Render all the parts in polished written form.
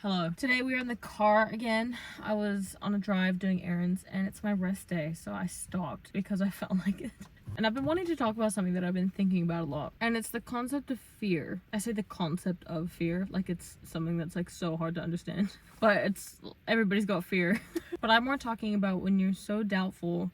Hello. Today we are in the car again. I was on a drive doing errands and it's my rest day, so I stopped because I felt like it. And I've been wanting to talk about something that I've been thinking about a lot. And it's the concept of fear. I say the concept of fear like it's something that's like so hard to understand. But everybody's got fear. But I'm more talking about when you're so doubtful,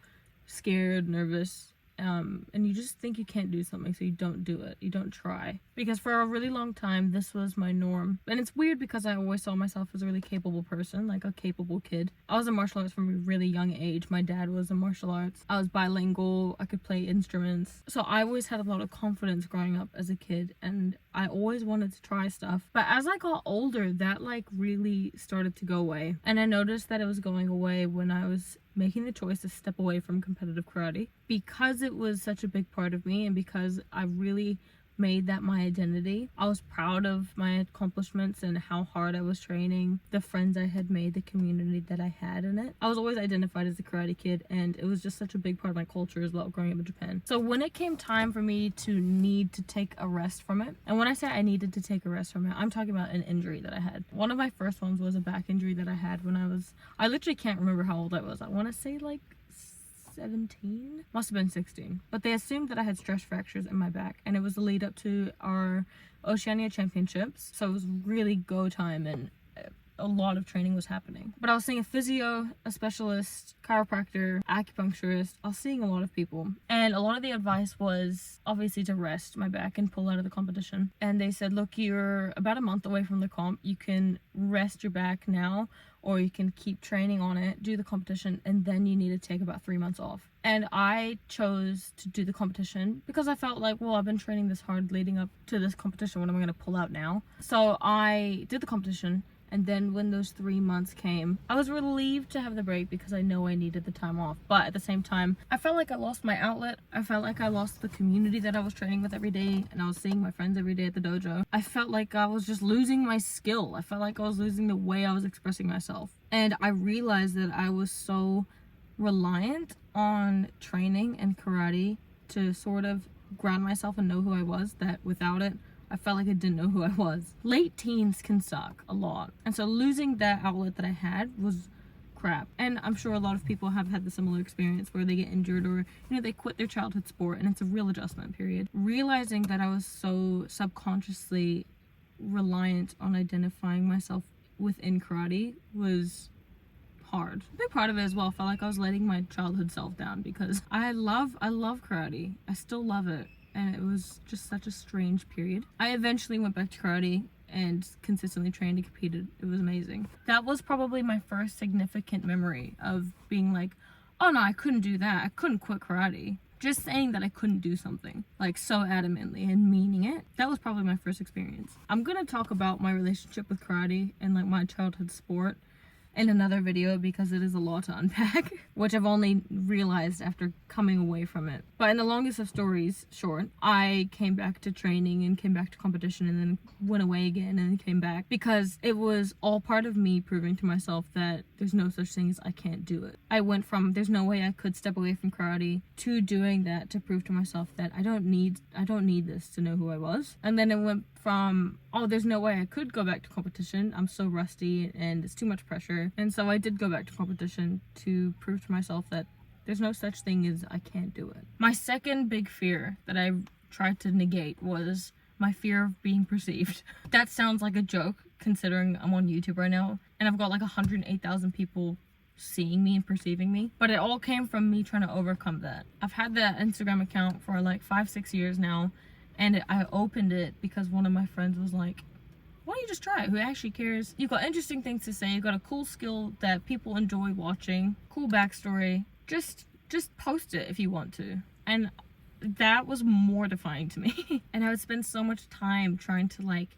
scared, nervous, and you just think you can't do something, so you don't do it. You don't try. Because for a really long time, this was my norm. And it's weird because I always saw myself as a really capable person, like a capable kid. I was in martial arts from a really young age. My dad was in martial arts. I was bilingual. I could play instruments. So I always had a lot of confidence growing up as a kid, and I always wanted to try stuff. But as I got older, that like really started to go away. And I noticed that it was going away when I was making the choice to step away from competitive karate because it was such a big part of me and because I really made that my identity. I was proud of my accomplishments and how hard I was training, the friends I had made, the community that I had in it. I was always identified as a karate kid, and it was just such a big part of my culture as well growing up in Japan. So when it came time for me to need to take a rest from it, and when I say I needed to take a rest from it, I'm talking about an injury that I had. One of my first ones was a back injury that I had when I literally can't remember how old I was. I want to say like 17, must have been 16, but they assumed that I had stress fractures in my back, and it was the lead up to our Oceania championships, so it was really go time and a lot of training was happening. But I was seeing a physio, a specialist, chiropractor, acupuncturist. I was seeing a lot of people, and a lot of the advice was obviously to rest my back and pull out of the competition. And they said, look, you're about a month away from the comp, you can rest your back now, or you can keep training on it, do the competition, and then you need to take about 3 months off. And I chose to do the competition because I felt like, well, I've been training this hard leading up to this competition. What am I going to pull out now? So I did the competition. And then when those 3 months came, I was relieved to have the break because I know I needed the time off. But at the same time, I felt like I lost my outlet. I felt like I lost the community that I was training with every day, and I was seeing my friends every day at the dojo. I felt like I was just losing my skill. I felt like I was losing the way I was expressing myself. And I realized that I was so reliant on training and karate to sort of ground myself and know who I was, that without it, I felt like I didn't know who I was. Late teens can suck a lot. And so losing that outlet that I had was crap. And I'm sure a lot of people have had the similar experience where they get injured or, they quit their childhood sport, and it's a real adjustment period. Realizing that I was so subconsciously reliant on identifying myself within karate was hard. A big part of it as well felt like I was letting my childhood self down because I love karate. I still love it. And it was just such a strange period. I eventually went back to karate and consistently trained and competed. It was amazing. That was probably my first significant memory of being like, oh no, I couldn't do that. I couldn't quit karate. Just saying that I couldn't do something, like so adamantly and meaning it. That was probably my first experience. I'm gonna talk about my relationship with karate and like my childhood sport in another video because it is a lot to unpack, which I've only realized after coming away from it. But in the longest of stories short, I came back to training and came back to competition and then went away again and came back because it was all part of me proving to myself that there's no such thing as I can't do it. I went from there's no way I could step away from karate to doing that to prove to myself that I don't need this to know who I was. And then it went from, oh, there's no way I could go back to competition. I'm so rusty and it's too much pressure. And so I did go back to competition to prove to myself that there's no such thing as I can't do it. My second big fear that I tried to negate was my fear of being perceived. That sounds like a joke considering I'm on YouTube right now and I've got like 108,000 people seeing me and perceiving me, but it all came from me trying to overcome that. I've had that Instagram account for like 5-6 years now, and I opened it because one of my friends was like, why don't you just try it? Who actually cares? You've got interesting things to say. You've got a cool skill that people enjoy watching. Cool backstory. Just post it if you want to. And that was mortifying to me. And I would spend so much time trying to like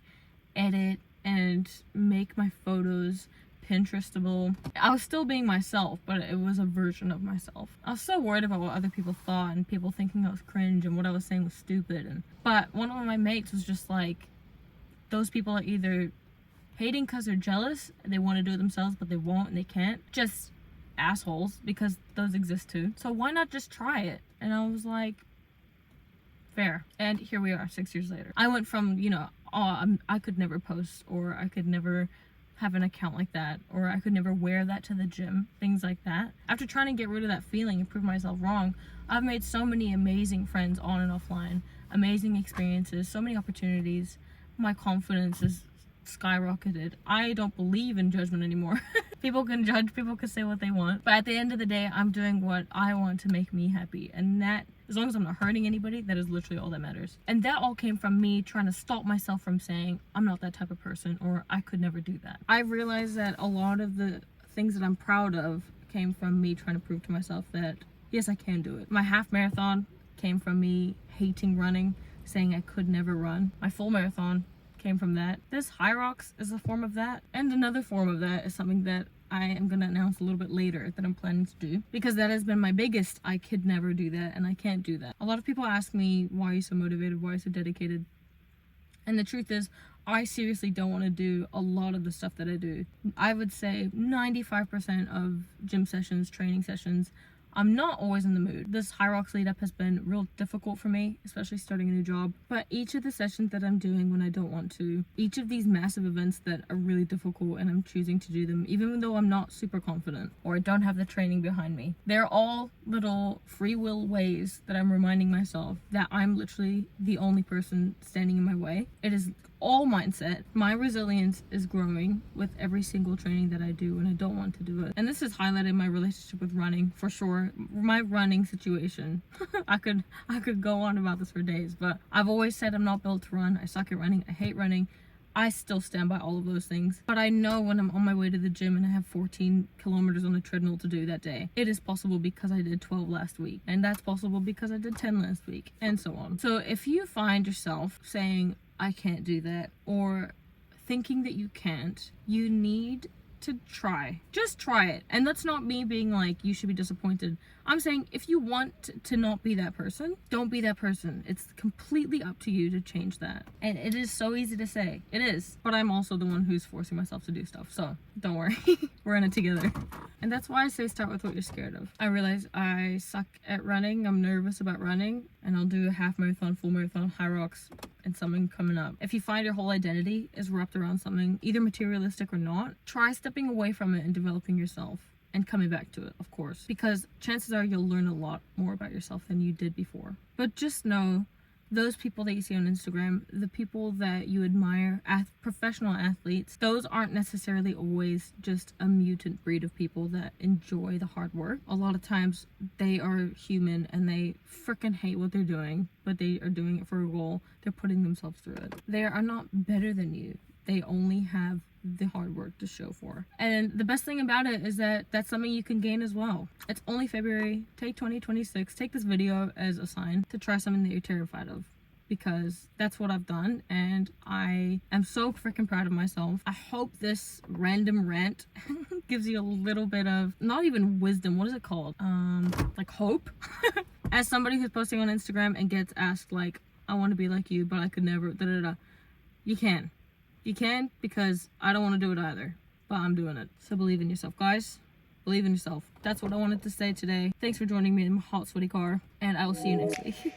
edit and make my photos Pinterestable. I was still being myself, but it was a version of myself. I was so worried about what other people thought and people thinking I was cringe and what I was saying was stupid. But one of my mates was just like, those people are either hating because they're jealous and they want to do it themselves but they won't and they can't. Just assholes, because those exist too. So why not just try it? And I was like, fair. And here we are 6 years later. I went from, I could never post or I could never have an account like that, or I could never wear that to the gym, things like that. After trying to get rid of that feeling and prove myself wrong, I've made so many amazing friends on and offline, amazing experiences, so many opportunities. My confidence is skyrocketed. I don't believe in judgment anymore. People can judge, people can say what they want, but at the end of the day, I'm doing what I want to make me happy, and that, as long as I'm not hurting anybody, that is literally all that matters. And that all came from me trying to stop myself from saying I'm not that type of person, or I could never do that. I realized that a lot of the things that I'm proud of came from me trying to prove to myself that yes, I can do it. My half marathon came from me hating running, saying I could never run. My full marathon came from that. This High Rocks is a form of that, and another form of that is something that I am going to announce a little bit later that I'm planning to do, because that has been my biggest I could never do that, and I can't do that. A lot of people ask me, why are you so motivated, why are you so dedicated? And the truth is, I seriously don't want to do a lot of the stuff that I do. I would say 95% of gym sessions, training sessions, I'm not always in the mood. This High Rocks lead up has been real difficult for me, especially starting a new job. But each of the sessions that I'm doing when I don't want to, each of these massive events that are really difficult and I'm choosing to do them, even though I'm not super confident or I don't have the training behind me, they're all little free will ways that I'm reminding myself that I'm literally the only person standing in my way. It is all mindset. My resilience is growing with every single training that I do when I don't want to do it. And this has highlighted my relationship with running for sure. My running situation. I could go on about this for days, but I've always said I'm not built to run. I suck at running. I hate running. I still stand by all of those things. But I know when I'm on my way to the gym and I have 14 kilometers on the treadmill to do that day, it is possible because I did 12 last week. And that's possible because I did 10 last week, and so on. So if you find yourself saying, I can't do that, or thinking that you can't, you need to try. Just try it. And that's not me being like, you should be disappointed. I'm saying if you want to not be that person, don't be that person. It's completely up to you to change that. And it is so easy to say. It is. But I'm also the one who's forcing myself to do stuff. So don't worry. We're in it together. And that's why I say start with what you're scared of. I realize I suck at running. I'm nervous about running. And I'll do a half marathon, full marathon, High Rocks, and something coming up. If you find your whole identity is wrapped around something, either materialistic or not, try stepping away from it and developing yourself. And coming back to it, of course, because chances are you'll learn a lot more about yourself than you did before. But just know, those people that you see on Instagram, the people that you admire, professional athletes, those aren't necessarily always just a mutant breed of people that enjoy the hard work. A lot of times they are human and they freaking hate what they're doing, but they are doing it for a goal. They're putting themselves through it. They are not better than you. They only have the hard work to show for. And the best thing about it is that that's something you can gain as well. It's only February. Take 2026. Take this video as a sign to try something that you're terrified of, because that's what I've done, and I am so freaking proud of myself. I hope this random rant gives you a little bit of, not even wisdom, what is it called? Like hope. As somebody who's posting on Instagram and gets asked like, I want to be like you, but I could never, You can. You can, because I don't want to do it either, but I'm doing it. So believe in yourself, guys. Believe in yourself. That's what I wanted to say today. Thanks for joining me in my hot, sweaty car, and I will see you next week.